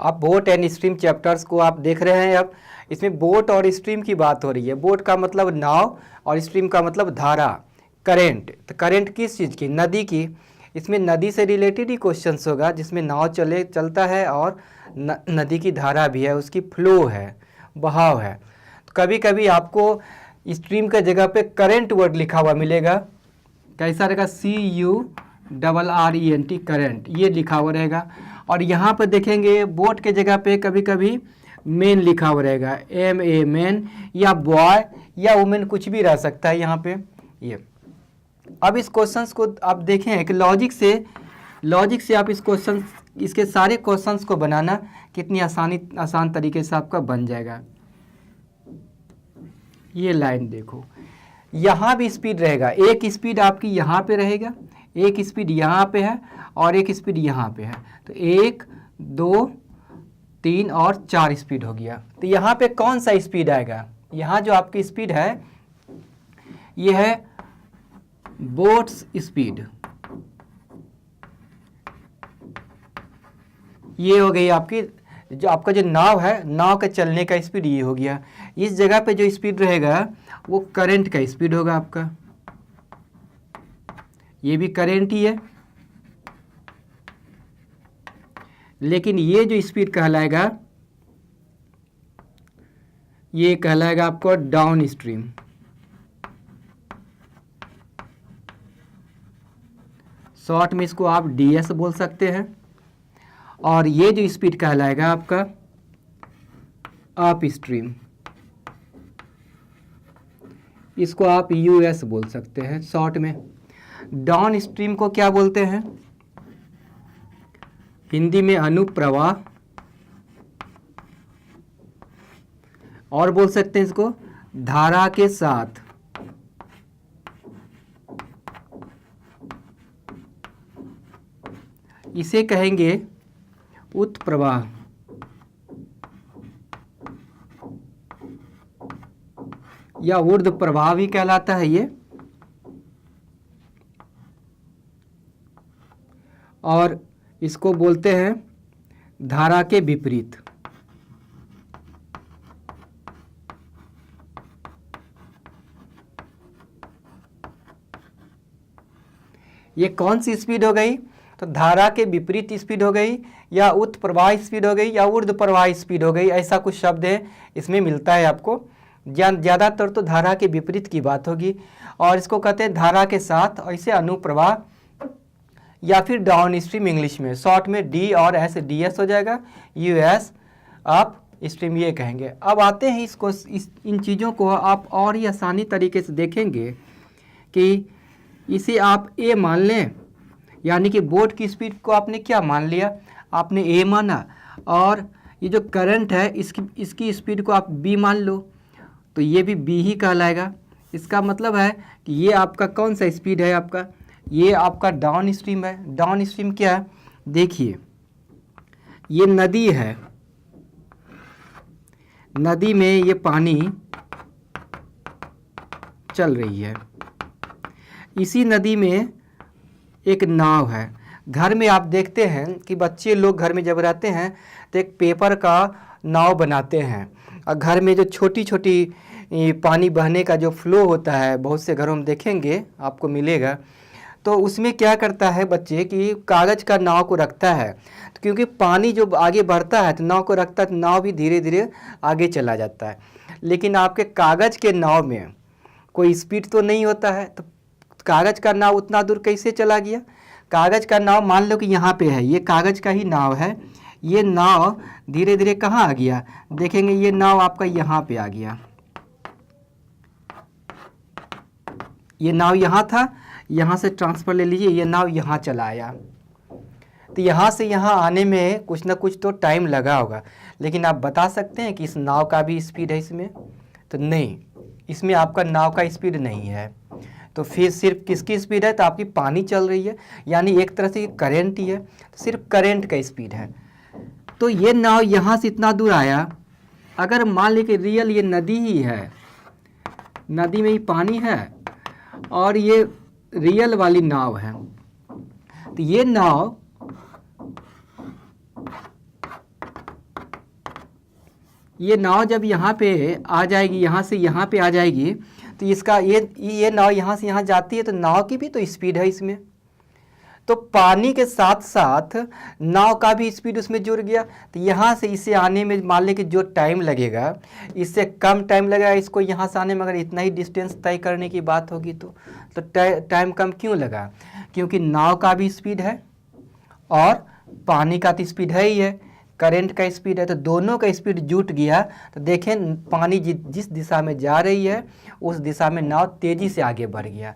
आप boat and stream chapters को आप देख रहे हैं। अब इसमें बोट और स्ट्रीम की बात हो रही है। बोट का मतलब नाव और स्ट्रीम का मतलब धारा, करेंट। तो करेंट किस चीज़ की? नदी की। इसमें नदी से रिलेटेड ही क्वेश्चंस होगा, जिसमें नाव चलता है और नदी की धारा भी है, उसकी फ्लो है, बहाव है। तो कभी कभी आपको स्ट्रीम के जगह पे करेंट वर्ड लिखा हुआ मिलेगा। कैसा रहेगा? CURRENT, करेंट, ये लिखा हुआ रहेगा। और यहाँ पर देखेंगे बोट के जगह पे कभी कभी मेन लिखा हुआ रहेगा, MA, मैन, या बॉय या वुमेन, कुछ भी रह सकता है यहाँ पे ये। अब इस क्वेश्चंस को आप देखें कि लॉजिक से आप इसके सारे क्वेश्चंस को बनाना कितनी आसान तरीके से आपका बन जाएगा। ये लाइन देखो, यहाँ भी स्पीड रहेगा। एक स्पीड आपकी यहाँ पे रहेगा, एक स्पीड यहाँ पे है और एक स्पीड यहाँ पे है। तो 1, 2, 3 और 4 स्पीड हो गया। तो यहाँ पे कौन सा स्पीड आएगा? यहाँ जो आपकी स्पीड है ये है बोट्स स्पीड। ये हो गई आपकी जो आपका जो नाव है, नाव के चलने का स्पीड ये हो गया। इस जगह पे जो स्पीड रहेगा वो करंट का स्पीड होगा आपका, ये भी करंट ही है। लेकिन ये जो स्पीड कहलाएगा ये कहलाएगा आपको डाउन स्ट्रीम। शॉर्ट में इसको आप DS बोल सकते हैं। और ये जो स्पीड कहलाएगा आपका अप स्ट्रीम, इसको आप US बोल सकते हैं शॉर्ट में। डाउन स्ट्रीम को क्या बोलते हैं? हिंदी में अनुप्रवाह, और बोल सकते हैं इसको धारा के साथ। इसे कहेंगे उत्प्रवाह या ऊर्ध्व प्रवाह भी कहलाता है ये। और इसको बोलते हैं धारा के विपरीत। ये कौन सी स्पीड हो गई? तो धारा के विपरीत स्पीड हो गई, या उत्प्रवाह स्पीड हो गई, या ऊर्ध्व प्रवाह स्पीड हो गई। ऐसा कुछ शब्द है इसमें मिलता है आपको। ज़्यादातर तो धारा के विपरीत की बात होगी, और इसको कहते हैं धारा के साथ, ऐसे अनुप्रवाह या फिर डाउन स्ट्रीम इंग्लिश में। शॉर्ट में D और S, DS हो जाएगा, US अप स्ट्रीम ये कहेंगे। अब आते हैं इन चीज़ों को आप और ही आसानी तरीके से देखेंगे कि इसे आप A मान लें, यानी कि बोट की स्पीड को आपने क्या मान लिया? आपने A माना, और ये जो करंट है इसकी स्पीड को आप B मान लो, तो ये भी B ही कहलाएगा। इसका मतलब है कि ये आपका कौन सा स्पीड है? आपका ये आपका डाउन स्ट्रीम है। डाउन स्ट्रीम क्या है? देखिए ये नदी है, नदी में ये पानी चल रही है। इसी नदी में एक नाव है। घर में आप देखते हैं कि बच्चे लोग घर में जब रहते हैं तो एक पेपर का नाव बनाते हैं, और घर में जो छोटी छोटी पानी बहने का जो फ्लो होता है, बहुत से घरों में देखेंगे आपको मिलेगा, तो उसमें क्या करता है बच्चे कि कागज़ का नाव को रखता है। तो क्योंकि पानी जो आगे बढ़ता है तो नाव को रखता है, तो नाव भी धीरे धीरे आगे चला जाता है। लेकिन आपके कागज़ के नाव में कोई स्पीड तो नहीं होता है, तो कागज़ का नाव उतना दूर कैसे चला गया? कागज़ का नाव मान लो कि यहाँ पे है, ये कागज़ का ही नाव है। ये नाव धीरे धीरे कहाँ आ गया? देखेंगे ये नाव आपका यहाँ पे आ गया। ये नाव यहाँ था, यहाँ से ट्रांसफ़र ले लीजिए, ये नाव यहाँ चला आया। तो यहाँ से यहाँ आने में कुछ ना कुछ तो टाइम लगा होगा, लेकिन आप बता सकते हैं कि इस नाव का भी स्पीड है इसमें? तो नहीं, इसमें आपका नाव का स्पीड नहीं है। तो फिर सिर्फ किसकी स्पीड है? तो आपकी पानी चल रही है, यानी एक तरह से करंट ही है, तो सिर्फ करंट का स्पीड है। तो ये नाव यहाँ से इतना दूर आया। अगर मान ली कि रियल ये नदी ही है, नदी में ही पानी है और ये रियल वाली नाव है, तो ये नाव ये नाव जब यहाँ पे आ जाएगी, यहाँ से यहाँ पे आ जाएगी, तो इसका ये नाव यहाँ से यहाँ जाती है, तो नाव की भी तो स्पीड है इसमें। तो पानी के साथ साथ नाव का भी स्पीड उसमें जुड़ गया। तो यहाँ से इसे आने में मान लें कि जो टाइम लगेगा, इससे कम टाइम लगेगा इसको यहाँ से आने में। अगर इतना ही डिस्टेंस तय करने की बात होगी तो टाइम कम क्यों लगा? क्योंकि नाव का भी स्पीड है और पानी का तो स्पीड है ही है, करंट का स्पीड है, तो दोनों का स्पीड जुट गया। तो देखें पानी जिस दिशा में जा रही है उस दिशा में नाव तेज़ी से आगे बढ़ गया।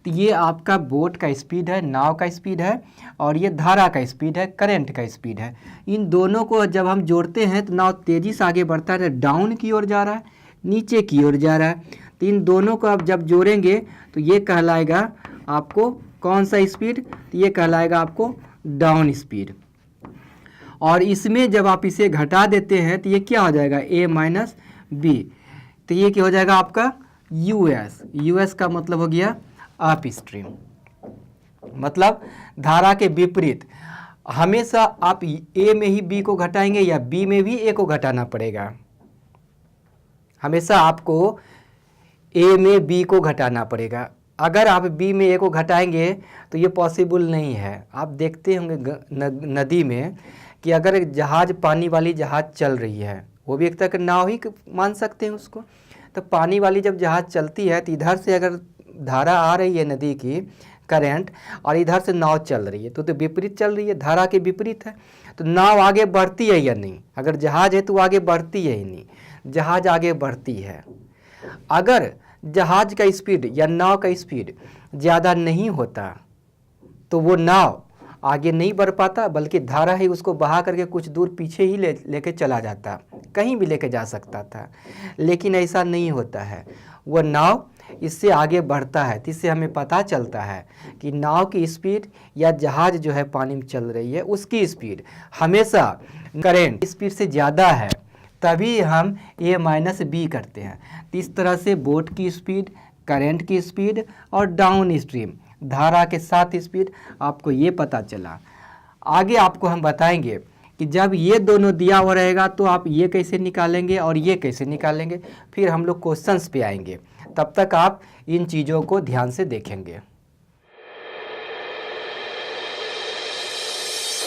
तो ये आपका बोट का स्पीड है, नाव का स्पीड है, और ये धारा का स्पीड है, करंट का स्पीड है। इन दोनों को जब हम जोड़ते हैं तो नाव तेज़ी से आगे बढ़ता है, डाउन की ओर जा रहा है, नीचे की ओर जा रहा है। तो इन दोनों को आप जब जोड़ेंगे तो ये कहलाएगा आपको कौन सा स्पीड? तो ये कहलाएगा आपको डाउन स्पीड। और इसमें जब आप इसे घटा देते हैं तो ये क्या हो जाएगा? a minus B. तो ये क्या हो जाएगा आपका? यूएस। यूएस का मतलब हो गया अप स्ट्रीम, मतलब धारा के विपरीत। हमेशा आप a में ही b को घटाएंगे या b में भी a को घटाना पड़ेगा। हमेशा आपको a में b को घटाना पड़ेगा। अगर आप b में a को घटाएंगे तो ये पॉसिबल नहीं है। आप देखते होंगे नदी में कि अगर जहाज, पानी वाली जहाज चल रही है, वो भी एक तरह का नाव ही मान सकते हैं उसको। तो पानी वाली जब जहाज चलती है तो इधर से अगर धारा आ रही है नदी की, करंट, और इधर से नाव चल रही है, तो विपरीत चल रही है, धारा के विपरीत है। तो नाव आगे बढ़ती है या नहीं? अगर जहाज है तो वो आगे बढ़ती है ही नहीं, जहाज आगे बढ़ती है। अगर जहाज का स्पीड या नाव का स्पीड ज़्यादा नहीं होता तो वो नाव आगे नहीं बढ़ पाता, बल्कि धारा ही उसको बहा करके कुछ दूर पीछे ही लेके चला जाता, कहीं भी लेके जा सकता था। लेकिन ऐसा नहीं होता है, वह नाव इससे आगे बढ़ता है। तो इससे हमें पता चलता है कि नाव की स्पीड या जहाज जो है पानी में चल रही है उसकी स्पीड हमेशा करंट स्पीड से ज़्यादा है, तभी हम a माइनस बी करते हैं। तो इस तरह से बोट की स्पीड, करंट की स्पीड और डाउन स्ट्रीम धारा के साथ स्पीड आपको ये पता चला। आगे आपको हम बताएंगे कि जब ये दोनों दिया हुआ रहेगा तो आप ये कैसे निकालेंगे और ये कैसे निकालेंगे। फिर हम लोग क्वेश्चंस पे आएंगे, तब तक आप इन चीज़ों को ध्यान से देखेंगे।